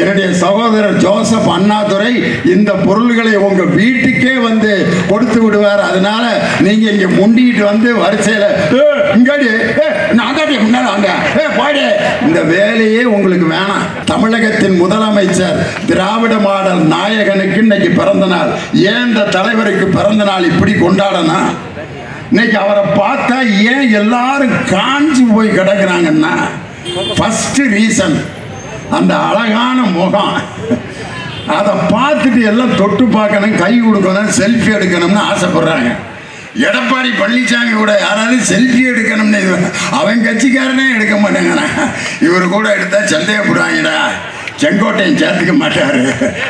என்னுடைய சகோதரர் ஜோசப் அண்ணாதுரை இந்த பொருள்களை உங்க வீட்டுக்கே வந்து கொடுத்து விடுவார். அதனால நீங்க இங்க முண்டிட்டு வந்து வரிசையில இங்காடி முன்னால வாங்க பாடு, இந்த வேலையே உங்களுக்கு வேணாம். தமிழகத்தின் முதலமைச்சர் திராவிட மாடல் நாயகனுக்கு இன்னைக்கு பிறந்த நாள். ஏன் இந்த தலைவருக்கு பிறந்த நாள் இப்படி கொண்டாடணும்? இன்னைக்கு அவரை பார்த்தா ஏன் எல்லாரும் காஞ்சி போய் கிடக்குறாங்கன்னா, ஃபர்ஸ்ட் ரீசன் அந்த அழகான முகம். அதை பார்த்துட்டு எல்லாம் தொட்டு பார்க்கணும், கை கொடுக்கணும், செல்ஃபி எடுக்கணும்னு ஆசைப்படுறாங்க. எடப்பாடி பழனிசாமி கூட யாராவது செல்ஃபி எடுக்கணும்னு அவன் கட்சிக்காரனே எடுக்க மாட்டேங்கிறான். இவர் கூட எடுத்தா சந்தேகப்படுவாங்கடா, செங்கோட்டையும் சேர்த்துக்க மாட்டாரு,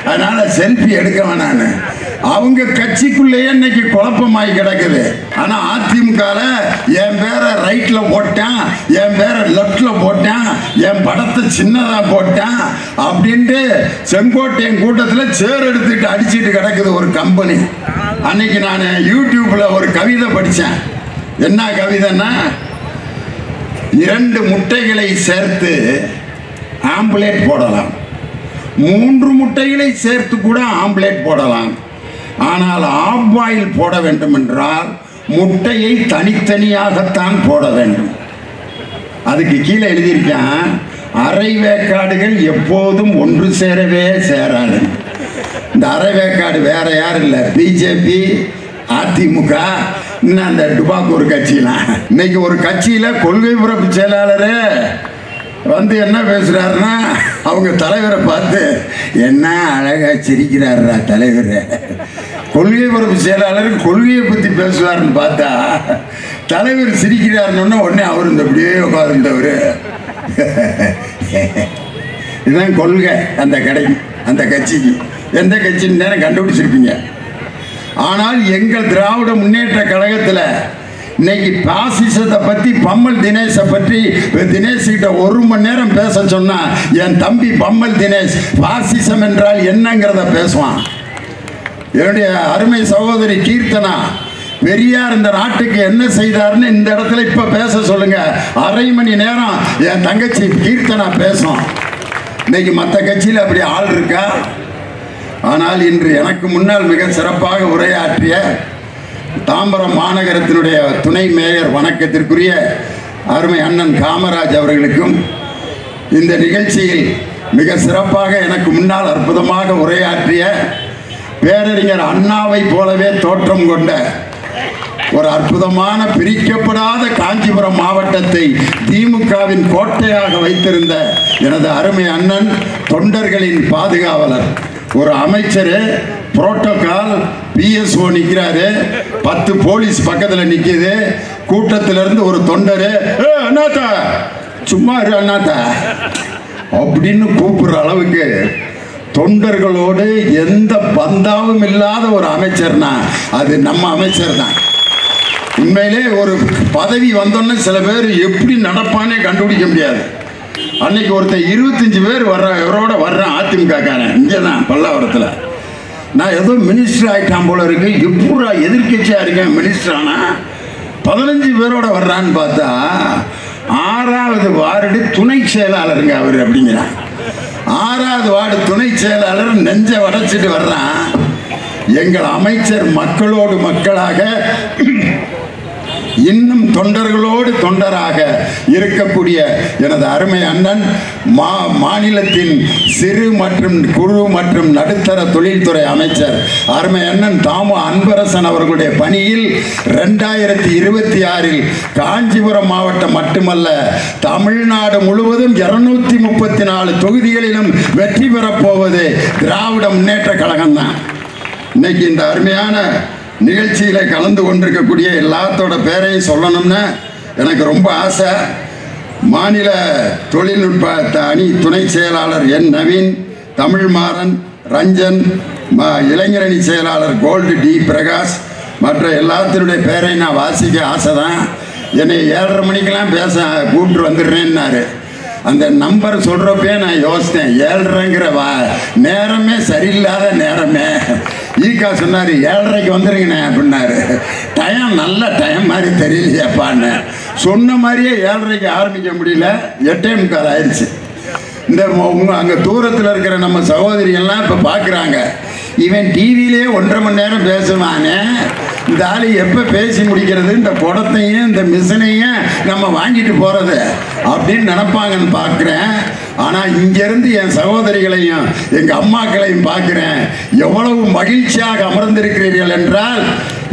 அதனால செல்ஃபி எடுக்க வேணான்னு அவங்க கட்சிக்குள்ளேயே இன்னைக்கு குழப்பமாகி கிடக்குது. ஆனா அதிமுக என் பேரை ரைட்ல போட்டான், என் பேரை லெப்ட்ல போட்டான், என் படத்தை சின்னதா போட்டான் அப்படின்ட்டு செங்கோட்டையன் கூட்டத்தில் சேர் எடுத்துட்டு அடிச்சுட்டு கிடக்குது ஒரு கம்பெனி. அன்னைக்கு நான் யூடியூப்ல ஒரு கவிதை படித்தேன். என்ன கவிதைன்னா, 2 முட்டைகளை சேர்த்து ஆம்ப்லேட் போடலாம், 3 முட்டைகளை சேர்த்து கூட ஆம்ப்லேட் போடலாம். ஆனால் ஆஃப் பாயில் போட வேண்டும் என்றால் முட்டையை தனித்தனியாகத்தான் போட வேண்டும். அதுக்கு கீழே எழுதியிருக்கேன், அரை வேக்காடுகள் எப்போதும் ஒன்று சேரவே சேராது. இந்த அரை வேக்காடு வேற யாரும் இல்லை, பிஜேபி, அதிமுக, இன்னும் அந்த டுபாக்கூர் கட்சியெல்லாம். இன்னைக்கு ஒரு கட்சியில கொள்கை பரப்பு செயலாளர் வந்து என்ன பேசுறாருன்னா, அவங்க தலைவரை பார்த்து என்ன அழகா சிரிக்கிறாரா தலைவர். கொள்கை பரப்பு செயலாளர் கொள்கையை பத்தி பேசுவாருன்னு பார்த்தா தலைவர் சிரிக்கிறாருன்னு உடனே அவர் இந்த அப்படியே உட்கார்ந்தவர். இதுதான் கொள்கை அந்த கடைக்கு, அந்த கட்சிக்கு. எந்த கட்சின்னு தானே கண்டுபிடிச்சிருப்பீங்க. ஆனால் எங்கள் திராவிட முன்னேற்ற கழகத்தில் இன்னைக்கு பாசிசத்தை பற்றி, பம்மல் தினேஷை பற்றி தினேஷ் கிட்ட 1 மணி நேரம் பேச சொன்னா என் தம்பி பம்மல் தினேஷ் பாசிசம் என்றால் என்னங்கிறத பேசுவான். என்னுடைய அருமை சகோதரி கீர்த்தனா, பெரியார் இந்த நாட்டுக்கு என்ன செய்தார்னு இந்த இடத்துல இப்ப பேச சொல்லுங்க, அரை மணி நேரம் என் தங்கச்சி கீர்த்தனா பேசும். இன்னைக்கு மற்ற கட்சியில் அப்படி ஆள் இருக்கா? ஆனால் இன்று எனக்கு முன்னால் மிக சிறப்பாக உரையாற்றிய தாம்பரம் மாநகரத்தினுடைய துணை மேயர் வணக்கத்திற்குரிய அருமை அண்ணன் காமராஜ் அவர்களுக்கும், இந்த நிகழ்ச்சியில் மிக சிறப்பாக எனக்கு முன்னால் அற்புதமாக உரையாற்றிய பேரறிஞர் அண்ணாவை போலவே தோற்றம் கொண்ட ஒரு அற்புதமான பிரிக்கப்படாத காஞ்சிபுரம் மாவட்டத்தை திமுகவின் கோட்டையாக வைத்திருந்த எனது அருமை அண்ணன், தொண்டர்களின் பாதுகாவலர், ஒரு அமைச்சர், புரோட்டோகால் பிஎஸ்ஓ நிற்கிறாரு, 10 போலீஸ் பக்கத்தில் நிற்கிது, கூட்டத்திலிருந்து ஒரு தொண்டர் அண்ணாத்தா சும்மா இரு அண்ணாத்தா அப்படின்னு கூப்பிடுற அளவுக்கு தொண்டர்களோடு எந்த பந்தாவும் இல்லாத ஒரு அமைச்சர்னா அது நம்ம அமைச்சர் தான். உண்மையிலே ஒரு பதவி வந்தோன்னு சில பேர் எப்படி நடப்பானே கண்டுபிடிக்க முடியாது. அன்னைக்கு ஒருத்தர் 25 பேர் இவரோட வர்றேன், அதிமுக காரன், இங்கே தான் பல்லாவரத்தில். நான் ஏதோ மினிஸ்டர் ஆகிட்டான் போல இருக்கு, எப்பூரா எதிர்கட்சியாக இருக்கேன் மினிஸ்டர் ஆனா 15 பேரோட வர்றான்னு பார்த்தா 6வது வார்டு துணை செயலாளருங்க அவர் அப்படிங்கிறான். 6வது வார்டு துணை செயலாளர் நெஞ்ச வடைச்சிட்டு வர்றான். எங்கள் அமைச்சர் மக்களோடு மக்களாக, இன்னும் தொண்டர்களோடு தொண்டராக இருக்கக்கூடிய எனது அருமை அண்ணன், மாநிலத்தின் சிறு மற்றும் குறு மற்றும் நடுத்தர தொழில்துறை அமைச்சர் அருமை அண்ணன் தாமு அன்பரசன் அவர்களுடைய பணியில் 2026 காஞ்சிபுரம் மாவட்டம் மட்டுமல்ல தமிழ்நாடு முழுவதும் 234 தொகுதிகளிலும் வெற்றி பெறப்போவது திராவிட முன்னேற்ற கழகம் தான். இன்னைக்கு இந்த அருமையான நிகழ்ச்சியில கலந்து கொண்டிருக்கக்கூடிய எல்லாத்தோட பேரையும் சொல்லணும்னு எனக்கு ரொம்ப ஆசை. மாநில தொழில்நுட்ப அணி துணை செயலாளர் என் நவீன், தமிழ்மாறன், ரஞ்சன், இளைஞரணி செயலாளர் கோல்டு டி பிரகாஷ், மற்ற எல்லாத்தினுடைய பேரை நான் வாசிக்க ஆசை தான். என்னை 7:30 மணிக்கெல்லாம் பேச கூப்பிட்டு வந்துடுறேன்னாரு. அந்த நம்பர் சொல்கிறப்பே நான் யோசித்தேன், 7:30ங்கிற நேரமே சரியில்லாத நேரமே. ஈகா சொன்னார் 7:30க்கு வந்துருங்கண்ணே அப்படின்னாரு. டைம் நல்ல டைம் மாதிரி தெரியலையாப்பான்னு சொன்ன மாதிரியே 7:30க்கு ஆரம்பிக்க முடியல, 8:45 ஆயிடுச்சு. இந்த அங்கே தூரத்தில் இருக்கிற நம்ம சகோதரிகள்லாம் இப்போ பார்க்குறாங்க, இவன் டிவியிலே 1.5 மணி நேரம் பேசுவானே, இந்த ஆள் எப்போ பேசி முடிக்கிறது, இந்த குடத்தையும் இந்த மிஷினையும் நம்ம வாங்கிட்டு போகிறது அப்படின்னு நினப்பாங்கன்னு பார்க்குறேன். ஆனால் இங்கேருந்து என் சகோதரிகளையும் எங்கள் அம்மாக்களையும் பார்க்குறேன். எவ்வளவு மகிழ்ச்சியாக அமர்ந்திருக்கிறீர்கள் என்றால்,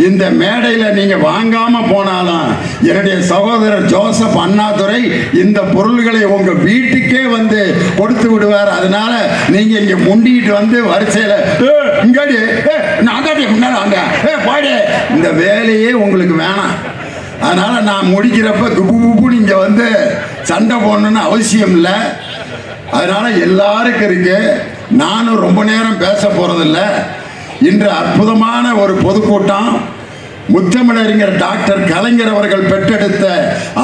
இந்த மேடையில் நீங்கள் வாங்காமல் போனாலும் என்னுடைய சகோதரர் ஜோசப் அண்ணாதுரை இந்த பொருள்களை உங்கள் வீட்டுக்கே வந்து கொடுத்து விடுவார். அதனால நீங்கள் இங்கே முண்டிக்கிட்டு வந்து வரிசையில் இங்காடி நாங்காடி முன்னாடி வாங்க பாடு, இந்த வேலையே உங்களுக்கு வேணாம். அதனால் நான் முடிக்கிறப்ப குப்புன்னு இங்கே வந்து சண்டை போடணுன்னு அவசியம் இல்லை. அதனால் எல்லாருக்கும் இருக்கு. நானும் ரொம்ப நேரம் பேச போகிறதில்ல. இன்று அற்புதமான ஒரு பொதுக்கூட்டம். முத்தமிழறிஞர் டாக்டர் கலைஞர் அவர்கள் பெற்றெடுத்த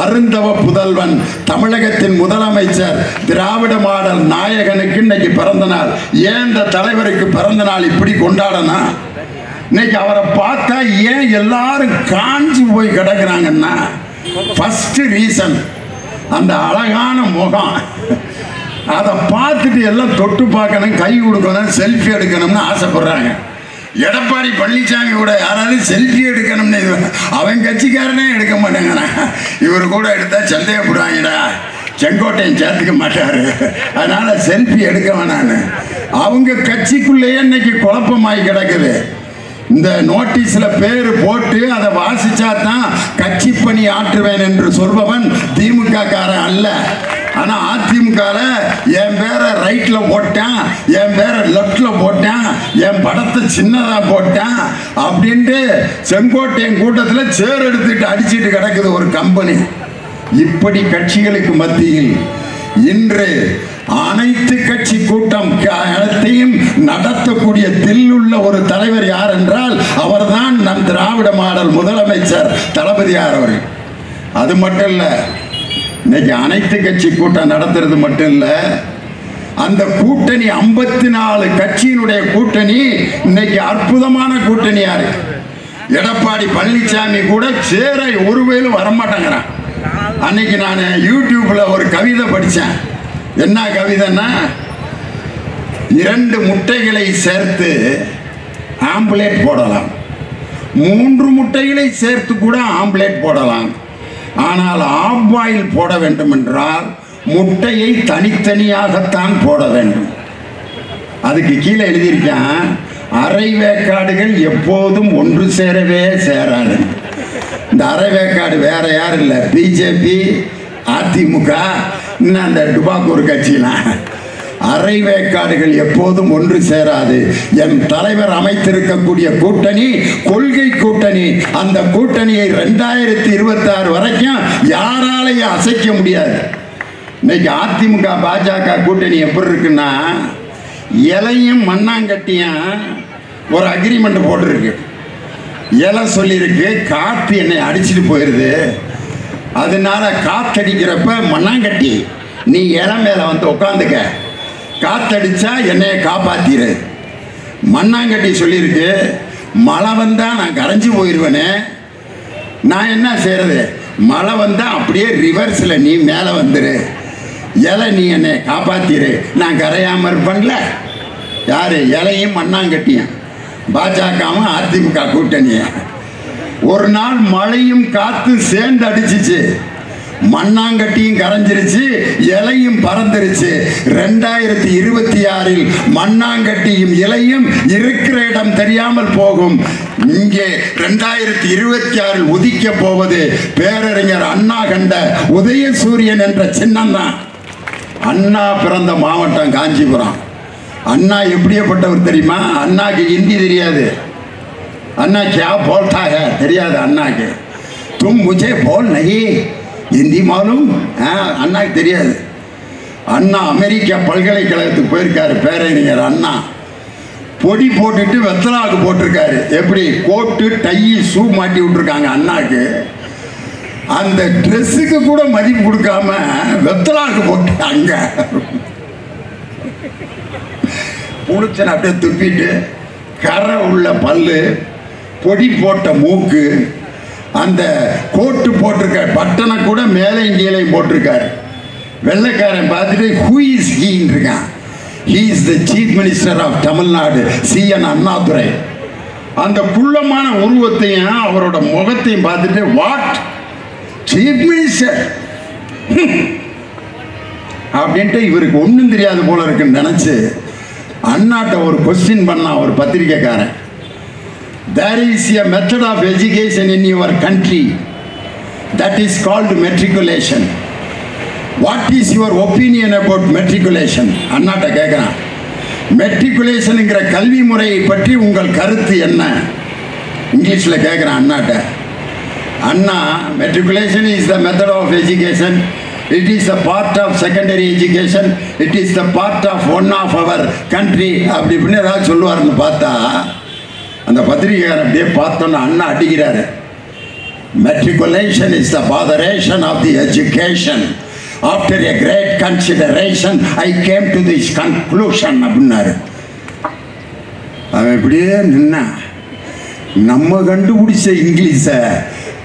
அருந்தவ புதல்வன், தமிழகத்தின் முதலமைச்சர், திராவிட மாடல் நாயகனுக்கு இன்னைக்கு பிறந்த நாள். ஏன் இந்த தலைவருக்கு பிறந்த நாள் இப்படி கொண்டாடணும்? இன்னைக்கு அவரை பார்த்தா ஏன் எல்லாரும் காஞ்சி போய் கிடக்குறாங்கன்னா, ஃபர்ஸ்ட் ரீசன் அந்த அழகான முகம். அதை பார்த்துட்டு எல்லாம் தொட்டு பார்க்கணும், கை கொடுக்கணும், செல்ஃபி எடுக்கணும்னு ஆசைப்படுறாங்க. எடப்பாடி பழனிசாமி கூட யாராவது செல்ஃபி எடுக்கணும்னு அவன் கட்சிக்காரனே எடுக்க மாட்டேங்கிறான். இவர் கூட எடுத்தா சந்தேகப்படுவாங்கடா, செங்கோட்டையும் சேர்த்துக்க மாட்டாரு, அதனால செல்ஃபி எடுக்க வேணான்னு அவங்க கட்சிக்குள்ளேயே இன்னைக்கு குழப்பமாகி கிடக்குது. இந்த நோட்டீஸில் பேர் போட்டு அதை வாசிச்சா தான் கட்சி பணி ஆற்றுவேன் என்று சொல்பவன் திமுக காரன் அல்ல. ஆனால் அதிமுகவில் என் பேரை ரைட்டில் போட்டேன், என் பேரை லெஃப்டில் போட்டேன், என் படத்தை சின்னதாக போட்டேன் அப்படின்ட்டு செங்கோட்டையன் கூட்டத்தில் சேர் எடுத்துட்டு அடிச்சுட்டு கிடக்குது ஒரு கம்பெனி. இப்படி கட்சிகளுக்கு மத்தியில் இன்று அனைத்து கட்சி கூட்டம் அனைத்தையும் நடத்தக்கூடிய தில்லுள்ள ஒரு தலைவர் யார் என்றால் அவர்தான் நம் திராவிட மாடல் முதலமைச்சர் தளபதியார் அவர்கள். அது மட்டும் இல்லை, இன்னைக்கு அனைத்து கட்சி கூட்டம் நடத்துறது மட்டும் இல்லை, அந்த கூட்டணி 54 கட்சியினுடைய கூட்டணி இன்னைக்கு அற்புதமான கூட்டணியா இருக்கு. எடப்பாடி பழனிசாமி கூட சேர ஒருவேளும் வரமாட்டேங்கிறான். அன்னைக்கு நான் யூடியூப்ல ஒரு கவிதை படித்தேன். என்ன கவிதைன்னா, 2 முட்டைகளை சேர்த்து ஆம்ப்லேட் போடலாம், 3 முட்டைகளை சேர்த்து கூட ஆம்ப்லேட் போடலாம். ஆனால் ஆஃப் பாயில் போட வேண்டும் என்றால் முட்டையை தனித்தனியாகத்தான் போட வேண்டும். அதுக்கு கீழே எழுதியிருக்கேன், அரை வேக்காடுகள் எப்போதும் ஒன்று சேரவே சேராது. இந்த அரை வேக்காடு வேற யாரும் இல்லை, பிஜேபி, அதிமுக, இன்னும் அந்த டுபாக்கூர் கட்சியெல்லாம். அரை வேக்காடுகள் எப்போதும் ஒன்று சேராது. என் தலைவர் அமைத்திருக்கக்கூடிய கூட்டணி கொள்கை கூட்டணி. அந்த கூட்டணியை 2026 வரைக்கும் யாராலையும் அசைக்க முடியாது. இன்னைக்கு அதிமுக பாஜக கூட்டணி எப்படி இருக்குன்னா, இலையும் மண்ணாங்கட்டியும் ஒரு அக்ரிமெண்ட் போட்டிருக்கு. இலை சொல்லியிருக்கு, காற்று என்னை அடிச்சுட்டு போயிடுது, அதனால காத்தடிக்கிறப்ப மண்ணாங்கட்டி நீ இலை மேலே வந்து உட்காந்துக்க, காத்தடிச்சா என்னைய காப்பாத்திரு. மண்ணாங்கட்டி சொல்லியிருக்கு, மழை வந்தா நான் கரைஞ்சி போயிடுவேனே, நான் என்ன செய்யறது, மழை வந்தா அப்படியே ரிவர்ஸில் நீ மேலே வந்துரு, இலை நீ என்னை காப்பாத்திரு, நான் கரையாம இருப்பேன்ல. யாரு? இலையும் மண்ணாங்கட்டியும், பாஜகவும் அதிமுக கூட்டணிய. ஒரு நாள் மழையும் காத்து சேர்ந்து அடிச்சிச்சு, மண்ணாங்கட்டியும் கரைஞ்சிருச்சு, இலையும் பறந்துருச்சு. 2026 மண்ணாங்கட்டியும் இலையும் இருக்கிற இடம் தெரியாமல் போகும். இங்கே 2026 உதிக்க போவது பேரறிஞர் அண்ணா கண்ட உதயசூரியன் என்ற சின்னம் தான். அண்ணா பிறந்த மாவட்டம் காஞ்சிபுரம். அண்ணா எப்படியப்பட்டவர் தெரியுமா? அண்ணாக்கு ஹிந்தி தெரியாது. अन्ना क्या बोलता है தெரியாது அண்ணாக்கு. तुम मुझे बोल नहीं हिंदी मालूम? அண்ணாக்கு தெரியாது. அண்ணா அமெரிக்கா பல்கலைக்கழகத்துக்கு போயிருக்காரு பேரறிஞர் அண்ணா. பொடி போட்டுட்டு வெத்தலாக்கு போட்டிருக்காரு. எப்படி? கோட்டு டை ஷூ மாட்டி விட்டுருக்காங்க அண்ணாக்கு. அந்த ட்ரெஸ்ஸுக்கு கூட மதிப்பு கொடுக்காம வெத்தலாக்கு போட்டாங்க. புளிச்சனை அப்படியே துப்பிட்டு, கரை உள்ள பல்லு, பொடி போட்ட மூக்கு, அந்த கோட்டு போட்டிருக்காரு, பட்டனை கூட மேலே கீழே போட்டிருக்காரு. வெள்ளைக்காரன் பார்த்துட்டு ஹூ இஸ் ஹீன்னு இருக்கான். He is the chief minister of Tamil Nadu C N. Annadurai. அந்த குள்ளமான உருவத்தையும் அவரோட முகத்தையும் பார்த்துட்டு வாட் சீஃப் மினிஸ்டர் அப்படின்ட்டு இவருக்கு ஒன்றும் தெரியாது போல இருக்குன்னு நினச்சி அண்ணாட்ட ஒரு கொஸ்டின் பண்ணான் ஒரு பத்திரிக்கைக்காரன். There is a method of education in your country that is called matriculation. What is your opinion about matriculation? அண்ணாட்ட கேட்குறான். மெட்ரிகுலேஷனுங்கிற கல்வி முறையை பற்றி உங்கள் கருத்து என்ன? இங்கிலீஷில் கேட்குறான் அண்ணாட்ட. Anna, matriculation is the method of education. It is a part of secondary education. It is the part of one of our country. அப்படி இப்படின்னு ஏதாவது சொல்லுவார்னு பார்த்தா அந்த பத்திரிகையார் அப்படியே பார்த்தோன்னா அண்ணா அடிக்கிறாரு. Matriculation is the botheration of the education. After a great consideration, I came to this conclusion அப்படின்னாரு. அவன் இப்படியே நின்னா நம்ம கண்டுபிடிச்ச இங்கிலீஷை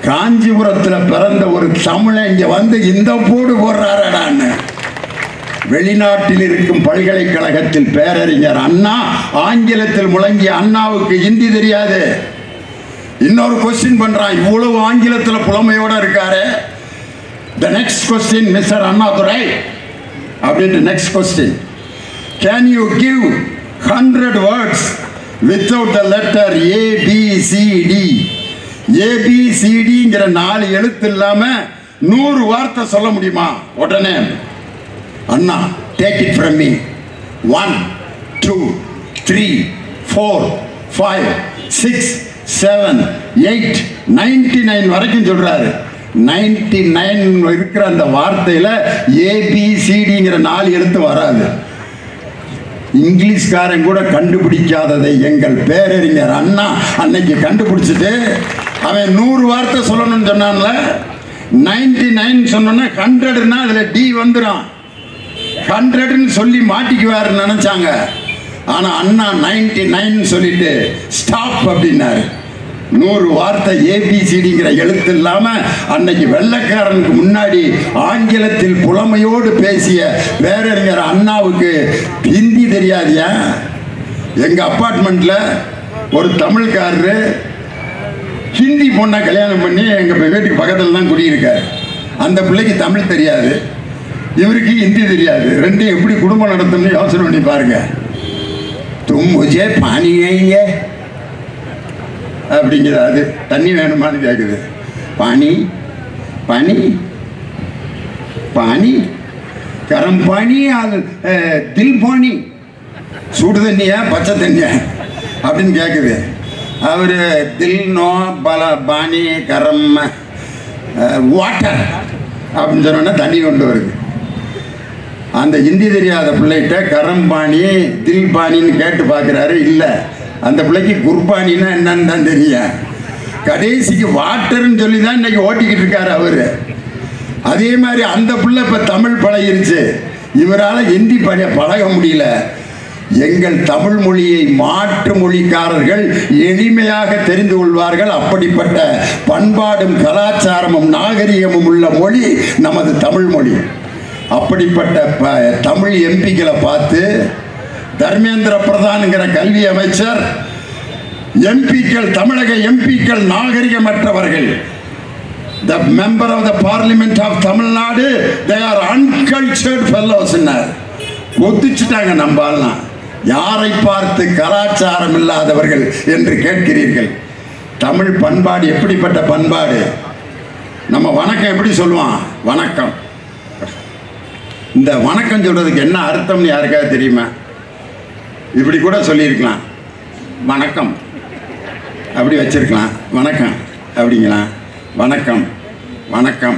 காஞ்சிபுரத்தில் பிறந்த ஒரு தமிழை இங்கே வந்து இந்த போடு போடுறாராடான்னு. வெளிநாட்டில் இருக்கும் பல்கலைக்கழகத்தில் பேரறிஞர் அண்ணா ஆங்கிலத்தில் முழங்கிய அண்ணாவுக்கு ஹிந்தி தெரியாது. இன்னொரு கொஸ்டின் பண்றான், இவ்வளவு ஆங்கிலத்தில் புலமையோட இருக்காரு. The next question, Mr. Annadurai அப்படின்ட்டு next question, can you give 100 words without the letter ABCD? ABCDங்கிற 4 எழுத்து இல்லாம 100 வார்த்தை சொல்ல முடியுமா? உடனே அண்ணா, take it from me. 1 2 3 4 5 6 7 8 99 வரைக்கும் சொல்றாரு. 99 இருக்கிற அந்த வார்த்தையில ABCDங்கிற 4 எழுத்து வராது. இங்கிலீஷ்காரன் கூட கண்டுபிடிக்காததை எங்கள் பேரறிஞர் அண்ணா அன்னைக்கு கண்டுபிடிச்சிட்டு அவன் 100 வார்த்தை சொல்லணும்னு சொன்னான்ல. 99 சொன்னா 100ன்னா அதுல டி வந்துடும். 100ன்னு சொல்லி மாட்டிக்குவாருன்னு நினைச்சாங்க. ஆனா அண்ணா 99 சொல்லிட்டு ஸ்டாப் அப்படின்னாரு. 100 வார்த்தை ABCDங்கிற எழுத்து இல்லாம அன்னைக்கு வெள்ளைக்காரனுக்கு முன்னாடி ஆங்கிலத்தில் புலமையோடு பேசிய பேரறிஞர் அண்ணாவுக்கு ஹிந்தி தெரியாதியா? எங்க அப்பார்ட்மெண்ட்ல ஒரு தமிழ்காரரு ஹிந்தி பொண்ணை கல்யாணம் பண்ணி எங்க வீட்டுக்கு பக்கத்துல தான் குடியிருக்காரு. அந்த பிள்ளைக்கு தமிழ் தெரியாது, இவருக்கு ஹிந்தி தெரியாது. ரெண்டும் எப்படி குடும்பம் நடத்தணும்னு யோசனை பண்ணி பாருங்க. தும் முஜே பானி வைங்க அப்படிங்கிற, அது தண்ணி வேணுமான்னு கேட்குது. பானி பானி பானி கரம் பானி அது தில் பானி, சுடு தண்ணியா பச்சை தண்ணியா அப்படின்னு கேட்குது. அவர் தில் நோ பல பானி கரம் வாட்டர் அப்படின்னு சொன்னோன்னா தண்ணி கொண்டு வருது. அந்த ஹிந்தி தெரியாத பிள்ளைகிட்ட கரம் பானி தில் பானின்னு கேட்டு பார்க்குறாரு. இல்லை, அந்த பிள்ளைக்கு குர்பானின்னா என்னன்னு தான் தெரியும். கடைசிக்கு வாட்டர்ன்னு சொல்லி தான் இன்னைக்கு ஓட்டிக்கிட்டு இருக்காரு அவரு. அதே மாதிரி அந்த பிள்ளை இப்போ தமிழ் பழகிருச்சு, இவரால் ஹிந்தி பழக முடியல. எங்கள் தமிழ் மொழியை மாற்று மொழிக்காரர்கள் எளிமையாக தெரிந்து கொள்வார்கள். அப்படிப்பட்ட பண்பாடும் கலாச்சாரமும் நாகரிகமும் உள்ள மொழி நமது தமிழ் மொழி. அப்படிப்பட்ட தமிழ் எம்பிக்களை பார்த்து தர்மேந்திர பிரதான்ங்கிற கல்வி அமைச்சர், எம்பிக்கள், தமிழக எம்பிக்கள் நாகரிகமற்றவர்கள், the member of the parliament of Tamil Nadu, they are uncultured fellows. ஒத்துச்சிட்டாங்க. நம்பாலாம் யாரை பார்த்து கலாச்சாரம் இல்லாதவர்கள் என்று கேட்கிறீர்கள்? தமிழ் பண்பாடு எப்படிப்பட்ட பண்பாடு? நம்ம வணக்கம் எப்படி சொல்லுவான்? வணக்கம். இந்த வணக்கம் சொல்றதுக்கு என்ன அர்த்தம்னு யாருக்காவது தெரியுமா? இப்படி கூட சொல்லியிருக்கலாம், வணக்கம் அப்படி வச்சிருக்கலாம், வணக்கம் அப்படிங்களா, வணக்கம் வணக்கம்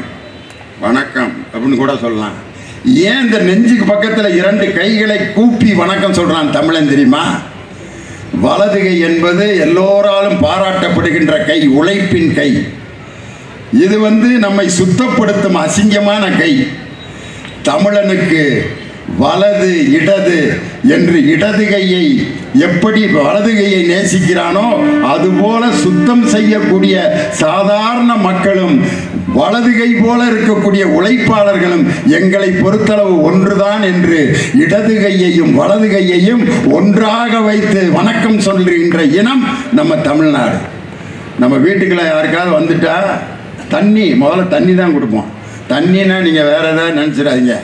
வணக்கம் அப்படின்னு கூட சொல்லலாம். ஏன் இந்த நெஞ்சுக்கு பக்கத்தில் 2 கைகளை கூப்பி வணக்கம் சொல்றான் தமிழன் தெரியுமா? வலது கை என்பது எல்லோராலும் பாராட்டப்படுகின்ற கை, உழைப்பின் கை. இது நம்மை சுத்தப்படுத்தும் அசிங்கமான கை. தமிழனுக்கு வலது இடது என்று இடது கையை எப்படி வலது கையை நேசிக்கிறானோ அதுபோல சுத்தம் செய்யக்கூடிய சாதாரண மக்களும் வலது கை போல இருக்கக்கூடிய உழைப்பாளர்களும் எங்களை பொறுத்தளவு ஒன்றுதான் என்று இடது கையையும் வலது கையையும் ஒன்றாக வைத்து வணக்கம் சொல்கின்ற இனம் நம்ம தமிழ்நாடு. நம்ம வீட்டுக்குள்ள யாருக்காவது வந்துட்டா தண்ணி, முதல்ல தண்ணி தான் கொடுப்போம். தண்ணின்னா நீங்கள் வேற ஏதாவது நினச்சிடாதீங்க.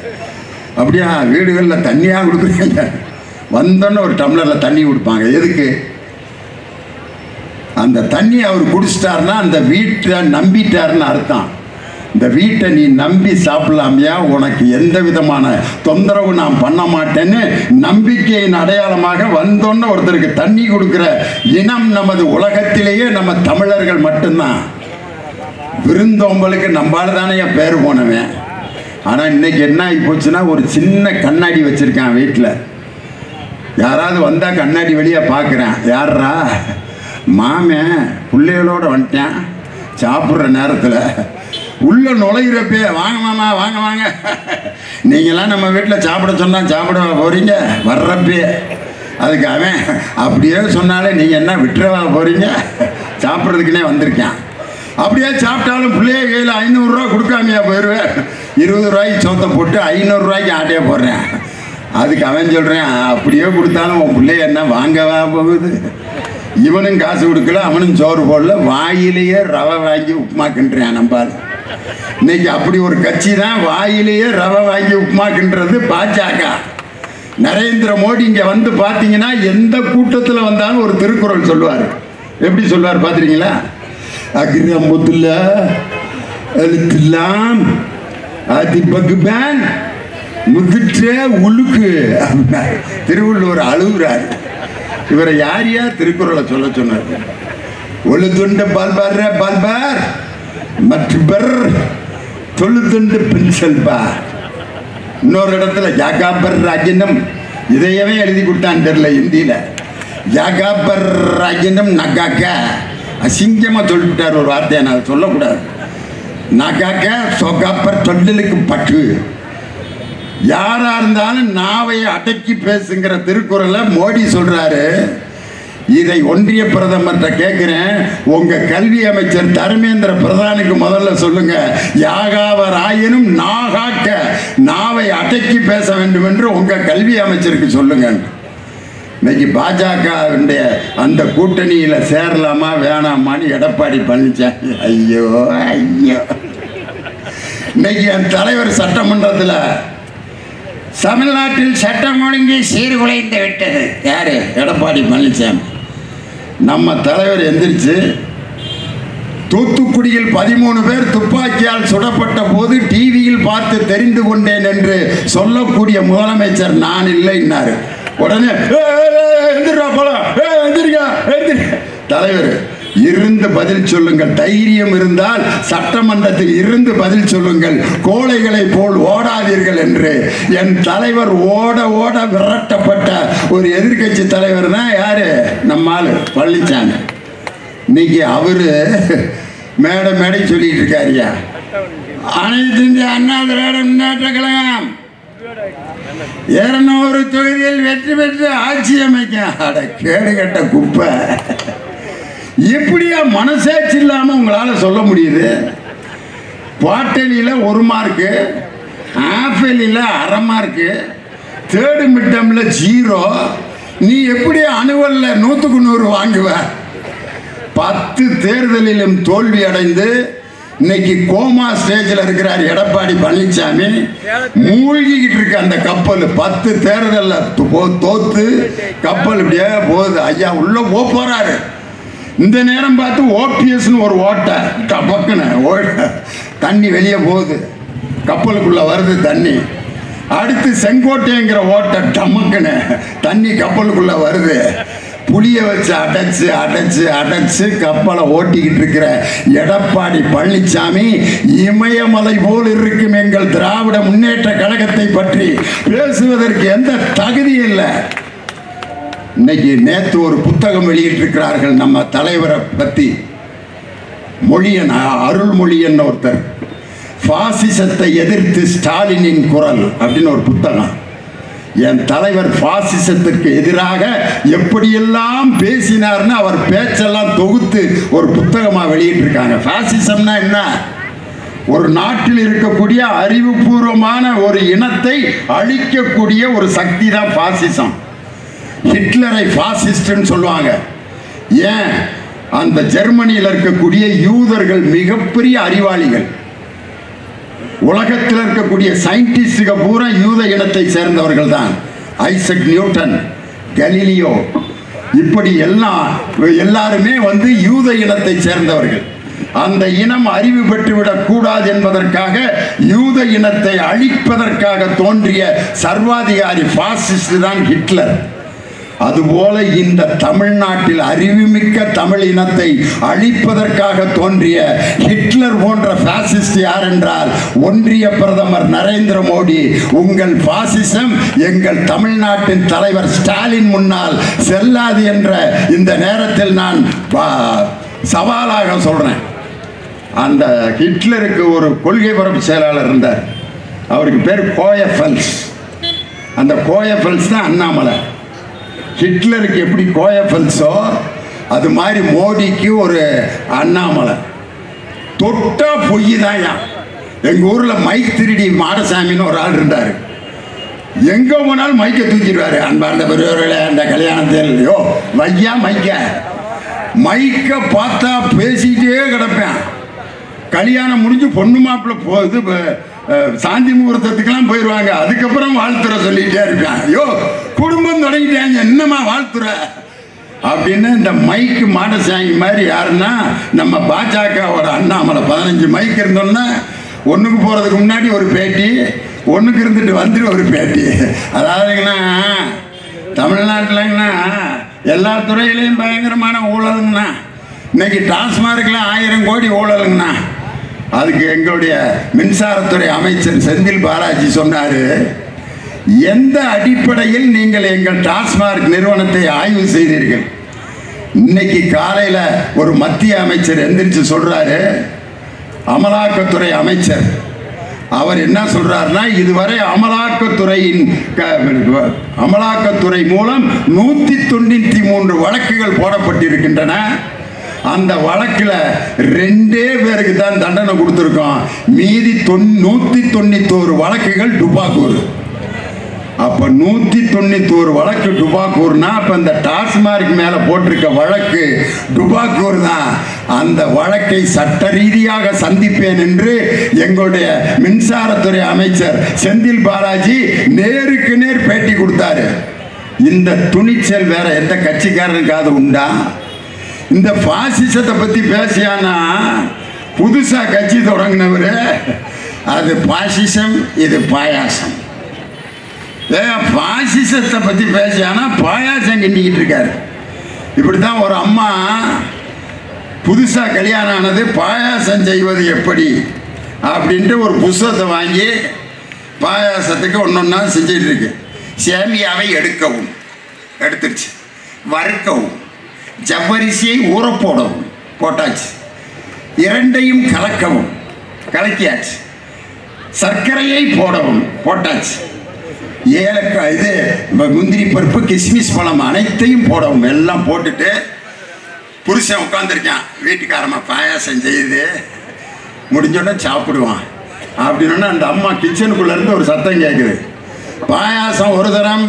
அப்படியா, வீடுகளில் தண்ணியாக கொடுக்குறீங்க? வந்தோன்னு ஒரு டம்ளரில் தண்ணி கொடுப்பாங்க. எதுக்கு? அந்த தண்ணி அவர் குடிச்சிட்டாருன்னா அந்த வீட்டை நம்பிட்டாருன்னு அர்த்தம். இந்த வீட்டை நீ நம்பி சாப்பிடலாமையா, உனக்கு எந்த விதமான தொந்தரவு நான் பண்ண மாட்டேன்னு நம்பிக்கையின் அடையாளமாக வந்தோன்னு ஒருத்தருக்கு தண்ணி கொடுக்குற இனம் நமது உலகத்திலேயே நம்ம தமிழர்கள் மட்டும்தான். விருந்தோம்பலுக்கு நம்பால் தானே என் பேர் போனவன். ஆனால் இன்னைக்கு என்ன ஆகி போச்சுன்னா, ஒரு சின்ன கண்ணாடி வச்சிருக்கான் வீட்டில். யாராவது வந்தால் கண்ணாடி வழியாக பார்க்குறேன், யாரா மாமன் பிள்ளைகளோடு வந்துட்டேன், சாப்பிட்ற நேரத்தில் உள்ள நுழைகிறப்பே வாங்க மாமா வாங்க வாங்க. நீங்களாம் நம்ம வீட்டில் சாப்பிட சொன்னால் சாப்பிட போகிறீங்க வர்றப்பே. அதுக்கு அவன் அப்படியே சொன்னாலே நீங்கள் என்ன விட்டுறவா போகிறீங்க, சாப்பிட்றதுக்குன்னே வந்திருக்கேன். அப்படியே சாப்பிட்டாலும் பிள்ளைய கையில் 500 ரூபா கொடுக்காமையா போயிடுவேன். 20 ரூபாய்க்கு சோத்தை போட்டு 500 ரூபாய்க்கு ஆட்டையே போடுறேன். அதுக்கு அவன் சொல்கிறேன், அப்படியே கொடுத்தாலும் உன் பிள்ளைய என்ன வாங்கவா போகுது? இவனும் காசு கொடுக்கல, அவனும் சோறு போடல, வாயிலேயே ரவை வாங்கி உப்புமாக்குன்றான். நம்பால் இன்னைக்கு அப்படி ஒரு கட்சி தான் வாயிலேயே ரவை வாங்கி உப்புமாக்குன்றது பாஜக. நரேந்திர மோடி இங்கே வந்து பார்த்தீங்கன்னா எந்த கூட்டத்தில் வந்தாலும் ஒரு திருக்குறள் சொல்லுவார். எப்படி சொல்லுவார் பார்த்துருக்கீங்களா? அகிரமுதுல எழுத்துலாம் அதி பகுபேன் முதிற்றே உழுக்கு. திருவள்ளுவர் அழுகுறார். இவரை யாரையா திருக்குறளை சொல்ல சொன்னார்? ஒழுதுண்டு பால்பார் பால்பார் மற்றவர் தொழுதுண்டு பின் செல்பார். இன்னொரு இடத்துல ஜாகாபர் ராஜினம், இதையவே எழுதி கொடுத்தான்னு தெரியல இந்தியில. ஜாகாபர் ராஜினம் நகாக்க, அசிங்கமாக சொல்லிவிட்டார் ஒரு வார்த்தையை, நான் சொல்லக்கூடாது. நகாக்க சொகாப்பர் தொண்டலுக்கு பற்று. யாரா இருந்தாலும் நாவை அடக்கி பேசுங்கிற திருக்குறளை மோடி சொல்றாரு. இதை ஒன்றிய பிரதமர்கிட்ட கேட்கிறேன், உங்க கல்வி அமைச்சர் தர்மேந்திர பிரதானுக்கு முதல்ல சொல்லுங்க, யாகாவர் ஆயினும் நாகாக்க, நாவை அடக்கி பேச வேண்டும் என்று உங்க கல்வி அமைச்சருக்கு சொல்லுங்க. இன்னைக்கு பாஜக அந்த கூட்டணியில சேரலாமா வேணாமான்னு எடப்பாடி பழனிசாமி, ஐயோ ஐயோ. இன்னைக்கு என் தலைவர் சட்டமன்றத்தில் தமிழ்நாட்டில் சட்டம் ஒழுங்கு சீர்குலைந்து விட்டது. யாரு? எடப்பாடி பழனிசாமி. நம்ம தலைவர் எந்திரிச்சு, தூத்துக்குடியில் 13 பேர் துப்பாக்கியால் சுடப்பட்ட போது டிவியில் பார்த்து தெரிந்து கொண்டேன் என்று சொல்லக்கூடிய முதலமைச்சர் நான் இல்லைன்னாரு. உடனே தலைவர் இருந்து பதில் சொல்லுங்கள், தைரியம் இருந்தால் சட்டமன்றத்தில் இருந்து பதில் சொல்லுங்கள், கோழைகளை போல் ஓடாதீர்கள் என்று என் தலைவர் ஓட ஓட விரட்டப்பட்ட ஒரு எதிர்கட்சி தலைவர் தான் யாரு? நம்ம ஆளு பழனிசாமி. இன்னைக்கு அவரு மேடை மேடை சொல்லிட்டு இருக்காருயா, அனைத்து இந்திய அண்ணா திராவிட முன்னேற்ற கழகம் 200 தொகுதியில் வெற்றி பெற்று ஆட்சி அமைக்க. அட கேடு கட்ட குப்பை, எப்படியா மனசாட்சி இல்லாம உங்களால சொல்ல முடியுது? குவார்டர்லியில் 1 மார்க்கு, ஆஃபெலியில் 1/2 மார்க்கு, தேர்டு மிட்டம்ல 0. நீ எப்படி அணுவல்ல 100க்கு 100 வாங்குவ? 10 தேர்தலிலும் தோல்வி அடைந்து இன்னைக்கு கோமா ஸ்டேஜில் இருக்கிறார் எடப்பாடி பழனிசாமி. மூழ்கிக்கிட்டு இருக்க அந்த கப்பல் 10 தேர்தலில் தோத்து கப்பல் இப்படியே போகுது. ஐயா உள்ள போறாரு. இந்த நேரம் பார்த்து ஓபிஎஸ்னு ஒரு ஓட்டை டபக்குன்னு தண்ணி வெளியே போகுது, கப்பலுக்குள்ள வருது தண்ணி. அடுத்து செங்கோட்டைங்கிற ஓட்டை டமக்குன்னு தண்ணி கப்பலுக்குள்ள வருது. புளிய வச்சு அடைச்சு அடைச்சு அடைச்சு கப்பலை ஓட்டிக்கிட்டு இருக்கிற எடப்பாடி பழனிசாமி, இமயமலை போல் இருக்கும் எங்கள் திராவிட முன்னேற்ற கழகத்தை பற்றி பேசுவதற்கு எந்த தகுதியும் இல்லை. இன்னைக்கு நேற்று ஒரு புத்தகம் வெளியிட்டிருக்கிறார்கள் நம்ம தலைவரை பற்றி. மொழியன், அருள்மொழியன் ஒருத்தர், பாசிசத்தை எதிர்த்து ஸ்டாலினின் குரல் அப்படின்னு ஒரு புத்தகம். என் தலைவர் பாசிசத்திற்கு எதிராக எப்படியெல்லாம் பேசினார்னு அவர் பேச்செல்லாம் தொகுத்து ஒரு புத்தகமாக வெளியிட்டிருக்காங்க. பாசிசம்னா என்ன? ஒரு நாட்டில் இருக்கக்கூடிய அறிவுபூர்வமான ஒரு இனத்தை அழிக்கக்கூடிய ஒரு சக்தி தான் பாசிசம். ஹிட்லரை பாசிஸ்ட்னு சொல்லுவாங்க. ஏன்? அந்த ஜெர்மனியில் இருக்கக்கூடிய யூதர்கள் மிகப்பெரிய அறிவாளிகள். உலகத்தில் இருக்கக்கூடிய சயின்டிஸ்டுகள் பூரா யூத இனத்தை சேர்ந்தவர்கள் தான். ஐசக் நியூட்டன், கலீலியோ, இப்படி எல்லாருமே யூத இனத்தை சேர்ந்தவர்கள். அந்த இனம் அறிவு பெற்றுவிடக் கூடாது என்பதற்காக யூத இனத்தை அழிப்பதற்காக தோன்றிய சர்வாதிகாரி பாசிஸ்ட் தான் ஹிட்லர். அதுபோல இந்த தமிழ்நாட்டில் அறிவுமிக்க தமிழ் இனத்தை அழிப்பதற்காக தோன்றிய ஹிட்லர் போன்ற பாசிஸ்ட் யார் என்றால் ஒன்றிய பிரதமர் நரேந்திர மோடி. உங்கள் பாசிசம் எங்கள் தமிழ்நாட்டின் தலைவர் ஸ்டாலின் முன்னால் செல்லாது என்ற இந்த நேரத்தில் நான் சவாலாக சொல்றேன். அந்த ஹிட்லருக்கு ஒரு கொள்கை பரப்பு செயலாளர் இருந்தார். அவருக்கு பேர் கோயஃபெல்ஸ். அந்த கோயஃபெல்ஸ் தான் அண்ணாமலை. ஹிட்லருக்கு எப்படி கோயஃபெல்ஸோ அது மாதிரி மோடிக்கு ஒரு அண்ணாமலை. தொட்டா பொய் தான். எங்க ஊர்ல மைக் திருடி மாடசாமின்னு ஒரு ஆள் இருந்தாரு. எங்க போனாலும் மைக்கை தூக்கிடுவாரு. அன்பார்ந்த பெரியவர்களே, அந்த கல்யாணத்தில் வையா மைக்க பார்த்தா பேசிக்கிட்டே கிடப்பேன். கல்யாணம் முடிஞ்சு பொண்ணு மாப்பிள்ள போகுது, சாந்தி முகூர்த்தத்துக்கெல்லாம் போயிடுவாங்க. அதுக்கப்புறம் வாழ்த்துற சொல்லிட்டே இருப்பேன். குடும்பம் தொடங்கிட்டாங்க, என்னமா வாழ்த்துற அப்படின்னு. இந்த மைக்கு மாடசாமி மாதிரி யாருன்னா நம்ம பாஜகவோட அண்ணாமலை. 15 மைக் இருந்தோன்னா ஒன்றுக்கு போகிறதுக்கு முன்னாடி ஒரு பேட்டி, ஒன்றுக்கு இருந்துட்டு வந்துட்டு ஒரு பேட்டி. அதாவதுங்கண்ணா, தமிழ்நாட்டிலங்கண்ணா எல்லா துறையிலையும் பயங்கரமான ஊழலுங்கண்ணா. இன்னைக்கு டாஸ்மார்க்கில் 1000 கோடி ஊழலுங்கண்ணா. அதுக்கு எங்களுடைய மின்சாரத்துறை அமைச்சர் செந்தில் பாலாஜி சொன்னார், எந்த அடிப்படையில் நீங்கள் எங்கள் டாஸ்மார்க் நிறுவனத்தை ஆய்வு செய்தீர்கள்? இன்னைக்கு காலையில் ஒரு மத்திய அமைச்சர் எந்திரிச்சு சொல்றாரு, அமலாக்கத்துறை அமைச்சர். அவர் என்ன சொல்றாருன்னா, இதுவரை அமலாக்கத்துறை மூலம் 193 வழக்குகள் போடப்பட்டிருக்கின்றன. அந்த வழக்கில் 2 பேருக்கு தான் தண்டனை கொடுத்துருக்கோம். மீதி 191 வழக்குகள் டுபாக்கூர். அப்போ 191 வழக்கு டுபாக்கூர்னா அப்போ இந்த டாஸ்மார்க் மேலே போட்டிருக்க வழக்கு டுபாக்கூர் தான். அந்த வழக்கை சட்ட ரீதியாக சந்திப்பேன் என்று எங்களுடைய மின்சாரத்துறை அமைச்சர் செந்தில் பாலாஜி நேருக்கு நேர் பேட்டி கொடுத்தாரு. இந்த துணிச்சல் வேற எந்த கட்சிக்காரனுக்காவது உண்டா? இந்த பாசிசத்தை பற்றி பேசியானா புதுசாக கட்சி தொடங்கினவர். அது பாசிசம், இது பாயாசம். பாசிசத்தை பற்றி பேசியானா பாயாசம் கிண்டிக்கிட்டு இருக்காரு. இப்படித்தான் ஒரு அம்மா புதுசாக கல்யாணம் ஆனது பாயாசம் செய்வது எப்படி அப்படின்ட்டு ஒரு புஸ்தகத்தை வாங்கி பாயாசத்துக்கு ஒன்றொன்னா செஞ்சிட்டு இருக்கு. சேமியாவை எடுத்துருச்சு, வறுக்கவும், ஜவ்வரிசியை ஊற போட்டாச்சு, 2ஐயும் கலக்கவும், கலக்கியாச்சு, சர்க்கரையை போட்டாச்சு, ஏலக்காய், இது முந்திரி பருப்பு, கிஸ்மிஸ் பழம் அனைத்தையும் போடவும். எல்லாம் போட்டுட்டு புருஷன் உட்காந்துருக்கான். வீட்டுக்காரம்மா பாயாசம் செய்யுது, முடிஞ்சோடனே சாப்பிடுவான் அப்படின்னா அந்த அம்மா கிச்சனுக்குள்ள இருந்து ஒரு சத்தம் கேட்குது, பாயாசம் 1 தரம்,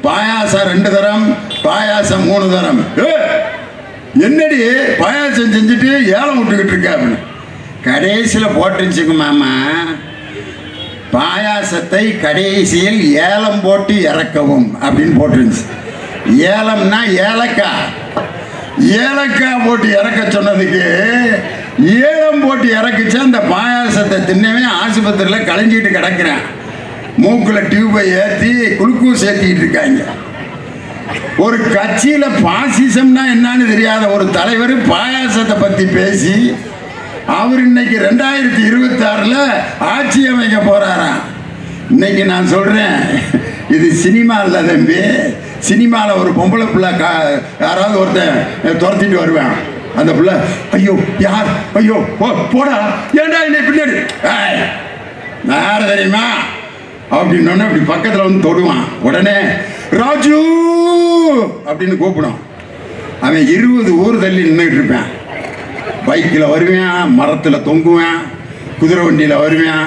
பாயாசம் 2 தரம், பாயாசம் 3 தரம். என்னடி பாயாசம் செஞ்சுட்டு ஏலம் விட்டுக்கிட்டு இருக்க அப்படின்னு. கடைசியில் போட்டுருச்சுங்க மாமா, பாயாசத்தை கடைசியில் ஏலம் போட்டு இறக்கவும் அப்படின்னு போட்டுருந்துச்சு. ஏலம்னா ஏலக்காய் போட்டு இறக்க சொன்னதுக்கு ஏலம் போட்டு இறக்குச்சு. அந்த பாயாசத்தை தின்னவே ஆஸ்பத்திரியில் கலைஞ்சிட்டு கிடக்கிறேன். மூக்கில் டியூபை ஏற்றி குளுக்கோஸ் ஏற்றிக்கிட்டு இருக்காங்க. ஒரு கட்சியில் பாசிசம்னா என்னன்னு தெரியாத ஒரு தலைவர் பாயாசத்தை பற்றி பேசி அவர் இன்னைக்கு 2026 ஆட்சி அமைக்க போறாராம். இன்னைக்கு நான் சொல்றேன், இது சினிமா இல்லை தம்பி. சினிமாவில் ஒரு பொம்பளை பிள்ளை யாராவது ஒருத்தன் துரத்திட்டு வருவேன். அந்த பிள்ளை ஐயோ யார், ஐயோ போடா, ஏண்டா என்னை பின்னாடி யார் தெரியுமா அப்படின்னு அப்படி பக்கத்தில் வந்து தொடுவான். உடனே ராஜு அப்படின்னு கூப்பிடும். அவன் 20 ஊர் தள்ளி நின்றுட்டு இருப்பேன். பைக்கில் வருவேன், மரத்தில் தொங்குவேன், குதிரை வண்டியில் வருவேன்,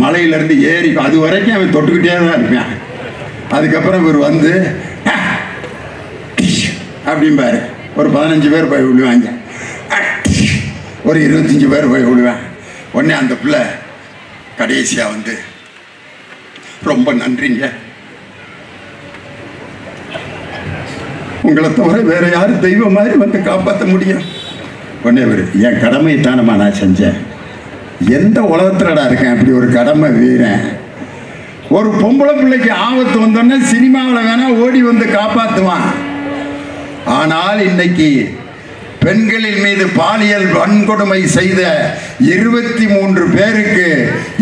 மலையிலேருந்து ஏறி அது வரைக்கும் அவன் தொட்டுக்கிட்டே தான் இருப்பேன். அதுக்கப்புறம் இவர் வந்து அப்படிம்பாரு. ஒரு 15 பேர் போய் விழுவாங்க, ஒரு 25 பேர் போய் விழுவேன். உடனே அந்த பிள்ளை கடைசியாக வந்து ரொம்ப நன்றிங்க, உங்களை தவிர வேற யாரும் தெய்வம் மாதிரி வந்து காப்பாற்ற முடியும். உடனே இவர், என் கடமையை தானம்மா நான் செஞ்சேன், எந்த உலகத்துலடா இருக்கேன் அப்படி ஒரு கடமை வீரன். ஒரு பொம்பளை பிள்ளைக்கு ஆபத்து வந்தோடனே சினிமாவில் வேணா ஓடி வந்து காப்பாற்றுவான். ஆனால் இன்னைக்கு பெண்களின் மீது பாலியல் வன்கொடுமை செய்த 23 பேருக்கு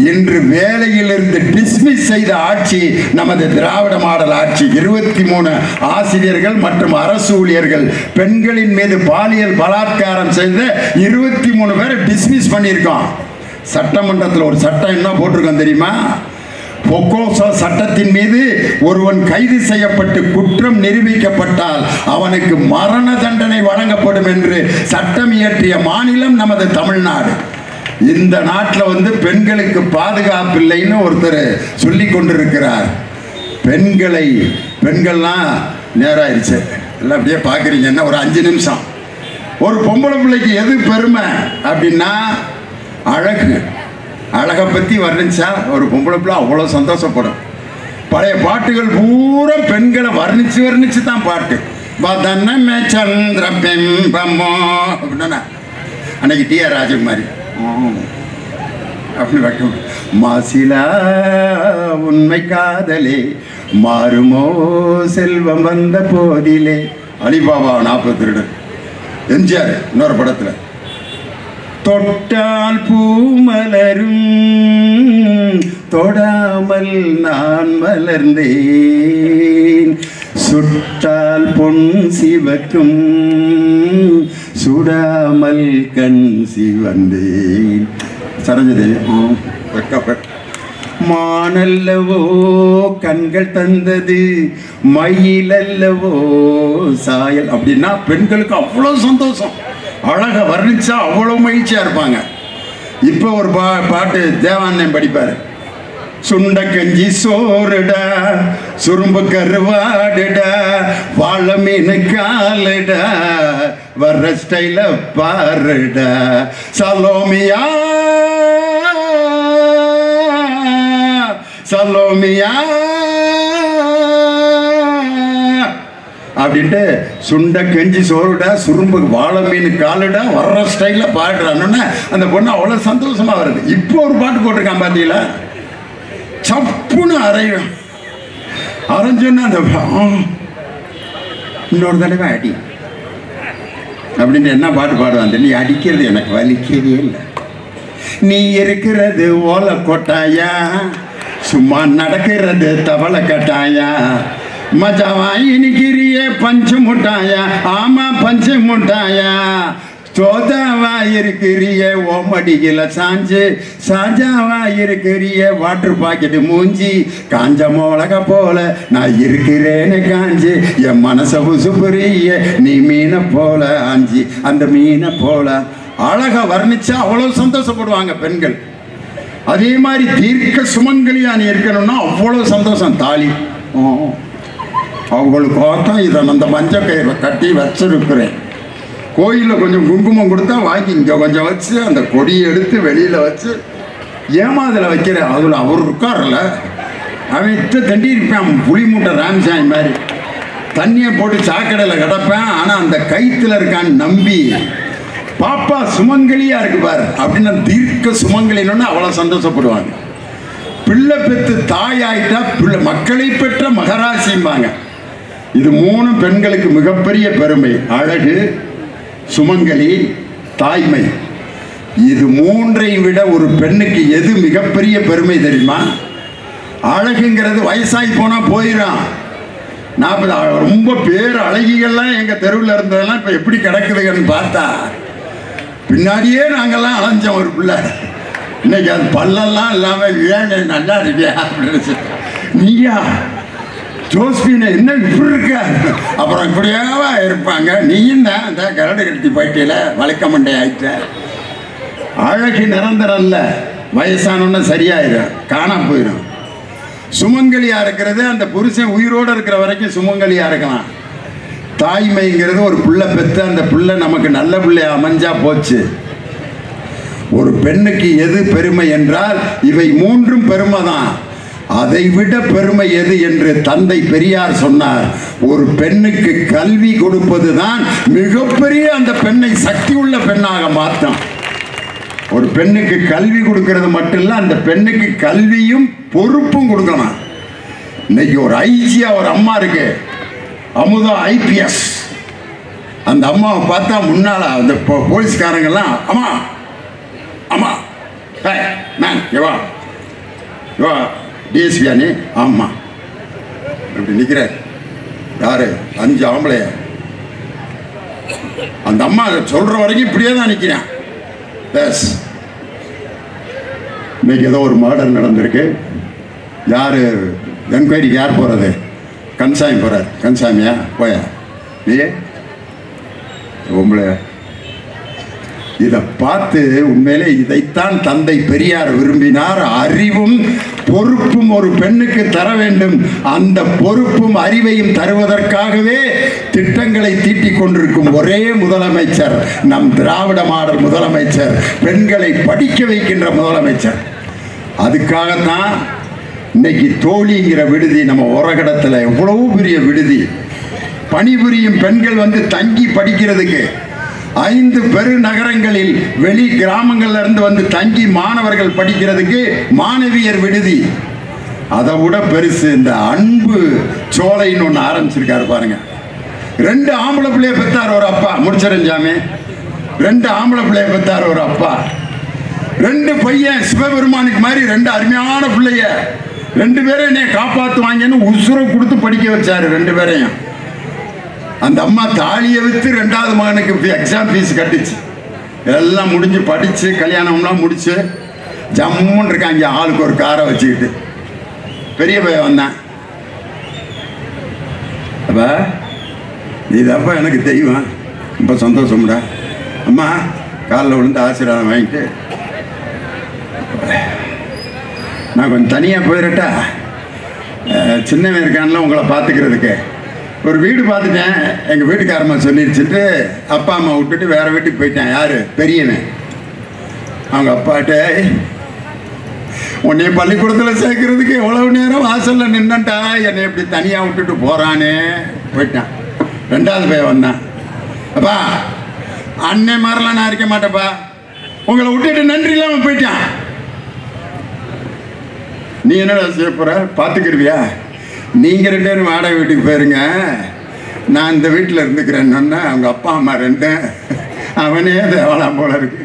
இன்று வேலையிலிருந்து டிஸ்மிஸ் செய்த ஆட்சி நமது திராவிட மாடல் ஆட்சி. 23 ஆசிரியர்கள் மற்றும் அரசு ஊழியர்கள் பெண்களின் மீது பாலியல் பலாத்காரம் செய்த 23 பேரை டிஸ்மிஸ் பண்ணியிருக்கோம். சட்டமன்றத்தில் ஒரு சட்டம் என்ன போட்டிருக்கோம் தெரியுமா? பொக்கோசோ சட்டத்தின் மீது ஒருவன் கைது செய்யப்பட்டு குற்றம் நிரூபிக்கப்பட்டால் அவனுக்கு மரண தண்டனை வழங்கப்படும் என்று சட்டம் இயற்றிய மாநிலம் நமது தமிழ்நாடு. இந்த நாட்டில் வந்து பெண்களுக்கு பாதுகாப்பு இல்லைன்னு ஒருத்தர் சொல்லி கொண்டிருக்கிறார். பெண்கள்லாம் நேராயிருச்சு எல்லாம் அப்படியே பார்க்குறீங்கன்னா ஒரு 5 நிமிஷம். ஒரு பொம்பளை பிள்ளைக்கு எது பெருமை அப்படின்னா அழகு. அழகை பற்றி வர்ணிச்சா ஒரு பொம்பளை பிள்ளை அவ்வளோ சந்தோஷப்படும். பழைய பாட்டுகள் பூரா பெண்களை வர்ணிச்சு தான் பாட்டு. வதனமே சந்திர பிம்பமோ அப்படின்னா அன்னைக்கு டிஆர் ராஜகுமாரி அப்படின்னு வைக்கும். மாசிலா உண்மை காதலே மாறுமோ செல்வம் வந்த போதிலே. அலிபாபா 40 திருடன். எம்ஜிஆர் இன்னொரு படத்தில் தொட்டால் பூமலரும் தொடாமல் நான் மலர்ந்தேன், சுட்டால் பொன் சிவக்கும் சுடாமல் கண் சிவந்தேன். சரஞ்சதேவி மானல்லவோ கண்கள் தந்தது மயிலல்லவோ சாயல் அப்படின்னா பெண்களுக்கு அவ்வளோ சந்தோஷம். அழகை வர்ணிச்சா அவ்வளோ மகிழ்ச்சியாக இருப்பாங்க. இப்போ ஒரு பாட்டு தேவானந்தம் படிப்பார். சுண்ட கஞ்சி சோறுடா சுரும்பு கருவாடுடா வாழை மீன் காலுடா வர்ற ஸ்டைல பாருடா சலோமியா சலோமியா அப்படின்ட்டு சுண்ட கெஞ்சி சோறுடா சுரும்பு வாழை மீன் காலுடா வர்ற ஸ்டைலில் பாடுறான்னு அந்த பொண்ணு அவ்வளோ சந்தோஷமாக வருது. இப்போ ஒரு பாட்டு போட்டிருக்கான் பார்த்தீங்களா, சப்புன்னு அரைஞ்சோன்னா அந்த இன்னொரு தடவை அடி அப்படின்னு என்ன பாட்டு பாடுவான். நீ அடிக்கிறது எனக்கு வலிக்கவே இல்லை, நீ இருக்கிறது ஓலை கொட்டாயா, சும்மா நடக்கிறது தவளை கட்டாயா, மஜாவா இனிக்கிறிய பஞ்சு முட்டாயா, ஆமா பஞ்சு முட்டாயா, சோதாவா இருக்கிறிய ஓமடியில சாஞ்சு சாஜாவா இருக்கிறிய வாட்டர் பாக்கெட்டு மூஞ்சி காஞ்ச மிளக போல நான் இருக்கிறேன்னு காஞ்சி என் மனச உசுப்புரிய நீ மீனை போல ஆஞ்சி அந்த மீனை போல. அழகா வர்ணிச்சா அவ்வளவு சந்தோஷப்படுவாங்க பெண்கள். அதே மாதிரி தீர்க்க சுமங்கலியா நீ இருக்கணும்னா அவ்வளவு சந்தோஷம். தாலி அவங்களுக்கோத்தான் இதை அந்த மஞ்சள் கயிறை கட்டி வச்சிருக்கிறேன். கோயிலில் கொஞ்சம் குங்குமம் கொடுத்தா வாங்கி இங்கே கொஞ்சம் வச்சு அந்த கொடியை எடுத்து வெளியில் வச்சு ஏமாதில் வைக்கிறேன். அதில் அவர் இருக்கார்ல, அவன் தண்டி இருப்பான் புளி மூட்டை ராமசாமி மாதிரி, தண்ணியை போட்டு சாக்கடையில் கிடப்பேன். ஆனால் அந்த கயிற்றுல இருக்கான்னு நம்பி பாப்பா சுமங்கலியா இருக்கு பாரு அப்படின்னு தீர்க்க சுமங்கலின்னு அவ்வளோ சந்தோஷப்படுவாங்க. பிள்ளை பெற்று தாயாயிட்டா பிள்ளை மக்களை பெற்ற மகராசிம்பாங்க. இது 3 பெண்களுக்கு மிகப்பெரிய பெருமை. அழகு, சுமங்கலி, தாய்மை. இது 3ஐயும் விட ஒரு பெண்ணுக்கு எது மிகப்பெரிய பெருமை தெரியுமா? அழகுங்கிறது வயசாகி போனால் போயிடும். 40 ரொம்ப பேர் அழகிகள்லாம் எங்கள் தெருவில் இருந்ததெல்லாம் இப்போ எப்படி கிடக்குதுன்னு பார்த்தா பின்னாடியே நாங்கள்லாம் அலைஞ்சோம். ஒரு பிள்ளை இன்னைக்கு அது பல்லெல்லாம் இல்லாமல் ஏன் நல்லா இருக்கியா அப்படின்னு நீயா ஜோஸ்பின் என்ன இப்படி இருக்க, அப்புறம் இப்படியாவா இருப்பாங்க. நீயும் தான் அந்த கரடு கட்டி போயிட்டில வளைக்க மண்டை ஆயிட்ட. அழகு நிரந்தரம் இல்லை, வயசானோன்னு சரியாயிடும், காணாம போயிடும். சுமங்கலியா இருக்கிறது அந்த புருஷன் உயிரோடு இருக்கிற வரைக்கும் சுமங்கலியா இருக்கலாம். தாய்மைங்கிறது ஒரு புள்ள பெற்று அந்த புள்ள நமக்கு நல்ல பிள்ளை அமைஞ்சா போச்சு. ஒரு பெண்ணுக்கு எது பெருமை என்றால் இவை மூன்றும் பெருமை தான். அதை விட பெருமை எது என்று தந்தை பெரியார் சொன்னார். ஒரு பெண்ணுக்கு கல்வி கொடுப்பது தான் மிகப்பெரிய அந்த பெண்ணை சக்தி உள்ள பெண்ணாக மாற்றும். ஒரு பெண்ணுக்கு கல்வி கொடுக்கிறது மட்டும் இல்லை, அந்த பெண்ணுக்கு கல்வியும் பொறுப்பும் கொடுக்கணும். இன்னைக்கு ஒரு ஐஜியா ஒரு அம்மா இருக்கு, அமுதா IPS. அந்த அம்மாவை பார்த்தா முன்னால அந்த போலீஸ்காரங்கெல்லாம் அம்மா அம்மா மேன் எவா எவா டிஎஸ்பியா நீ? ஆமா அப்படி நிற்கிறார். யாரு? 5 ஆம்பளைய. அந்த அம்மா சொல்ற வரைக்கும் இப்படியே தான் நிற்கிறேன். எஸ், இன்னைக்கு ஏதோ ஒரு மர்டர் நடந்திருக்கு. யாரு என்கொயரிக்கு யார் போறது? கன்சாமி போறார். கன்சாமியா போயா நீ உங்களை இதை பார்த்து உண்மையிலே இதைத்தான் தந்தை பெரியார் விரும்பினார். அறிவும் பொறுப்பும் ஒரு பெண்ணுக்கு தர வேண்டும். அந்த பொறுப்பும் அறிவையும் தருவதற்காகவே திட்டங்களை தீட்டிக் கொண்டிருக்கும் ஒரே முதலமைச்சர் நம் திராவிட மாடல் முதலமைச்சர், பெண்களை படிக்க வைக்கின்ற முதலமைச்சர். அதுக்காகத்தான் இன்னைக்கு தோழிங்கிற விடுதி நம்ம உரகடத்தில் எவ்வளவு பெரிய விடுதி, பணிபுரியும் பெண்கள் வந்து தங்கி படிக்கிறதுக்கு 5 பெருநகரங்களில் வெளி கிராமங்கள்ல இருந்து வந்து தங்கி மாணவர்கள் படிக்கிறதுக்கு மாணவியர் விடுதி. அதை விட பெருசு இந்த அன்பு சோலைன்னு ஒன்று ஆரம்பிச்சிருக்காரு பாருங்க. 2 ஆம்பளை பிள்ளைய பெற்றார் ஒரு அப்பா, முடிச்சிருஞ்சாமே. 2 ஆம்பளை பிள்ளைய பெற்றார் ஒரு அப்பா. 2 பையன் சிவபெருமானுக்கு மாதிரி 2 அருமையான பிள்ளைய. 2 பேரும் என்னை காப்பாற்றுவாங்கன்னு உசுரை கொடுத்து படிக்க வச்சாரு 2 பேரையும். அந்த அம்மா தாலியை விற்று 2வது மகனுக்கு எக்ஸாம் ஃபீஸ் கட்டுச்சு. எல்லாம் முடிஞ்சு படித்து கல்யாணம்லாம் முடிச்சு ஜம்முன்னு இருக்காங்க. ஆளுக்கு ஒரு காரை வச்சுக்கிட்டு பெரிய பையன் வந்தான். அப்போ இதப்பா எனக்கு தெய்வம், ரொம்ப சந்தோஷம்டா. அம்மா காலில் விழுந்து ஆசீர்வாதம் வாங்கிட்டு நான் கொஞ்சம் தனியாக போயிடட்டா, சின்னவன் இருக்கான்ல உங்களை பார்த்துக்கிறதுக்கு. ஒரு வீடு பார்த்துட்டேன், எங்கள் வீட்டுக்காரம்மா சொல்லிடுச்சுட்டு அப்பா அம்மா விட்டுட்டு வேறு வீட்டுக்கு போயிட்டேன். யார்? பெரியவன். அவங்க அப்பாட்ட உன்னை பள்ளிக்கூடத்தில் சேர்க்கறதுக்கு எவ்வளவு நேரம் வாசலில் நின்னுட்டா, என்னை எப்படி தனியாக விட்டுட்டு போகிறானே போயிட்டான். 2வது பையன் வந்தான். அப்பா அன்னை மாதிரிலாம் நான் இருக்க மாட்டேப்பா, உங்களை விட்டுட்டு நன்றி இல்லாமல் போயிட்டான். நீ என்னடா செய்ய போகிற? பார்த்துக்கிருவியா? நீங்கள் 2 பேரும் வாடகை வீட்டுக்கு போயிருங்க, நான் இந்த வீட்டில் இருந்துக்கிறேன்னா அவங்க அப்பா அம்மா 2 அவனே தேவலாம் போல இருக்கு.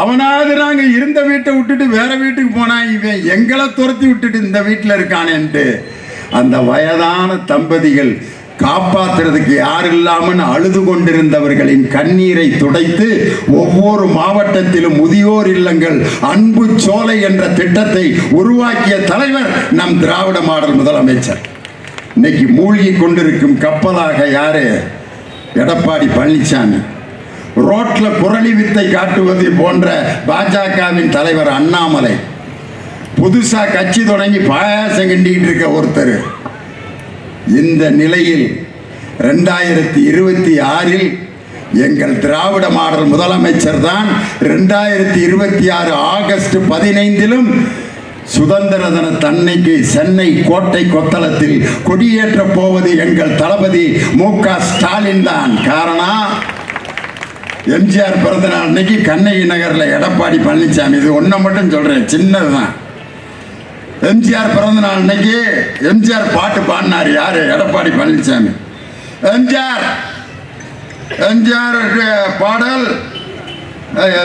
அவனாவது நாங்கள் இருந்த வீட்டை விட்டுட்டு வேற வீட்டுக்கு போனான், இவன் எங்களை துரத்தி விட்டுட்டு இந்த வீட்டில் இருக்கானேன்ட்டு அந்த வயதான தம்பதிகள் காப்பாற்றுறதுக்கு யார் இல்லாமல் அழுது கொண்டிருந்தவர்களின் கண்ணீரை துடைத்து ஒவ்வொரு மாவட்டத்திலும் முதியோர் இல்லங்கள் அன்பு சோலை என்ற திட்டத்தை உருவாக்கிய தலைவர் நம் திராவிட மாடல் முதலமைச்சர். இன்னைக்கு மூழ்கி கொண்டிருக்கும் கப்பலாக யாரு? எடப்பாடி பழனிசாமி. ரோட்ல புரளி வித்தை காட்டுவது போன்ற பாஜகவின் தலைவர் அண்ணாமலை. புதுசா கட்சி தொடங்கி பாயாசம் கிண்டிக்கிட்டு இருக்க ஒருத்தர். இந்த நிலையில் 2026 எங்கள் திராவிட மாடல் முதலமைச்சர் தான் 2026 ஆகஸ்ட் 15 சுதந்திர தின தன்னைக்கு சென்னை கோட்டை கொத்தளத்தில் கொடியேற்ற போவது எங்கள் தளபதி மு.க. ஸ்டாலின் தான். காரணம், எம்ஜிஆர் பிறந்த நாள் அன்னைக்கு கண்ணகி நகரில் எடப்பாடி பழனிசாமி, இது ஒன்றை மட்டும் சொல்றேன், சின்னதுதான். எம்ஜிஆர் பிறந்த நாள் அன்னைக்கு எம்ஜிஆர் பாட்டு பாடினார். யாரு? எடப்பாடி பழனிசாமி. எம்ஜிஆர் பாடல்,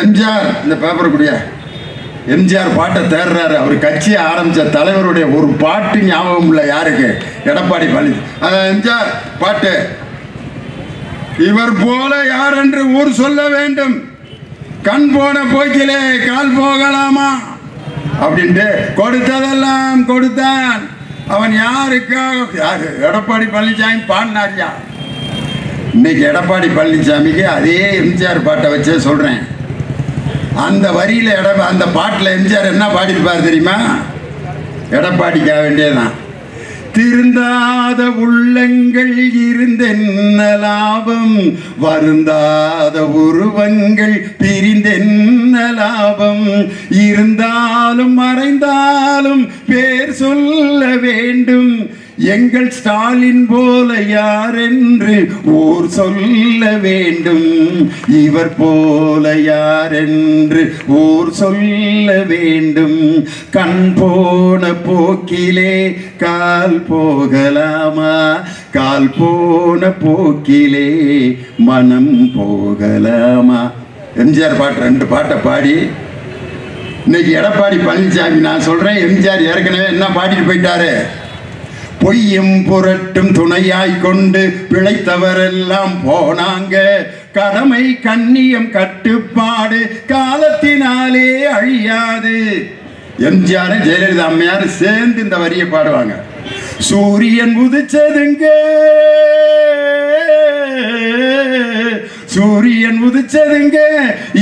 எம்ஜிஆர் இந்த பேப்பர் கூடிய எம்ஜிஆர் பாட்டை தேடுறாரு. அவர் கட்சியை ஆரம்பித்த தலைவருடைய ஒரு பாட்டு ஞாபகம் இல்லை யாருக்கு? எடப்பாடி பழனிசாமி. எம்ஜிஆர் பாட்டு, இவர் போல யார் என்று ஊர் சொல்ல வேண்டும், கண் போன போக்கிலே கால் போகலாமா அப்படின்ட்டு கொடுத்ததெல்லாம் கொடுத்தான் அவன் யாருக்காக? யாரு? எடப்பாடி பழனிசாமி பாடினாரியா. இன்னைக்கு எடப்பாடி பழனிசாமிக்கு அதே எம்ஜிஆர் பாட்டை வச்சே சொல்றேன். அந்த வரியில அந்த பாட்டில் எம்ஜிஆர் என்ன பாடியிருப்பார் தெரியுமா? எடப்பாடிக்காக வேண்டியதான். திருந்தாத உள்ளங்கள் இருந்தென்ன லாபம், வருந்தாத உருவங்கள் பிரிந்தென்ன லாபம், இருந்தாலும் மறைந்தாலும் பேர் சொல்ல வேண்டும், எங்கள் ஸ்டாலின் போல யார் என்று ஊர் சொல்ல வேண்டும், இவர் போல யார் என்று ஊர் சொல்ல வேண்டும், கண் போன போக்கிலே கால் போகலாமா, கால் போன போக்கிலே மனம் போகலாமா. எம்ஜிஆர் பாட்டு 2 பாட்டை பாடி இன்னைக்கு எடப்பாடி பழனிசாமி, நான் சொல்றேன், எம்ஜிஆர் ஏற்கனவே என்ன பாடிட்டு போயிட்டாரு? பொய்யும் புரட்டும் துணையாய் கொண்டு பிழைத்தவரெல்லாம் போனாங்க, கடமை கண்ணியம் கட்டுப்பாடு காலத்தினாலே அழியாது. எம்ஜிஆர் ஜெயலலிதா அம்மையார் சேர்ந்து இந்த வரியை பாடுவாங்க. சூரியன் உதிச்சதுங்க, சூரியன் உதிச்சதுங்க,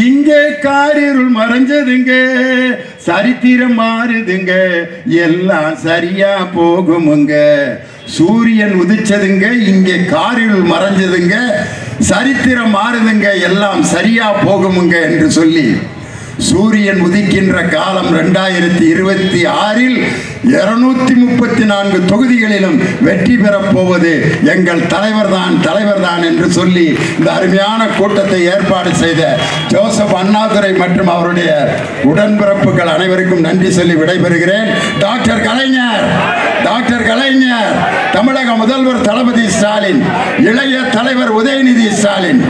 இங்கே காரிருள் மறைஞ்சதுங்க, சரித்திரம் மாறுதுங்க, எல்லாம் சரியா போகுமுங்க. சூரியன் உதிச்சதுங்க, இங்கே காரிருள் மறைஞ்சதுங்க, சரித்திரம் மாறுதுங்க, எல்லாம் சரியா போகுமுங்க என்று சொல்லி சூரியன் உதிக்கின்ற காலம் 2026 234 தொகுதிகளிலும் வெற்றி பெறப் போவது எங்கள் தலைவர் தான் என்று சொல்லி இந்த அருமையான கூட்டத்தை ஏற்பாடு செய்த ஜோசப் அண்ணாதுரை மற்றும் அவருடைய உடன்பிறப்புகள் அனைவருக்கும் நன்றி சொல்லி விடைபெறுகிறேன். டாக்டர் கலைஞர், தமிழக முதல்வர் தளபதி ஸ்டாலின், இளைய தலைவர் உதயநிதி ஸ்டாலின்,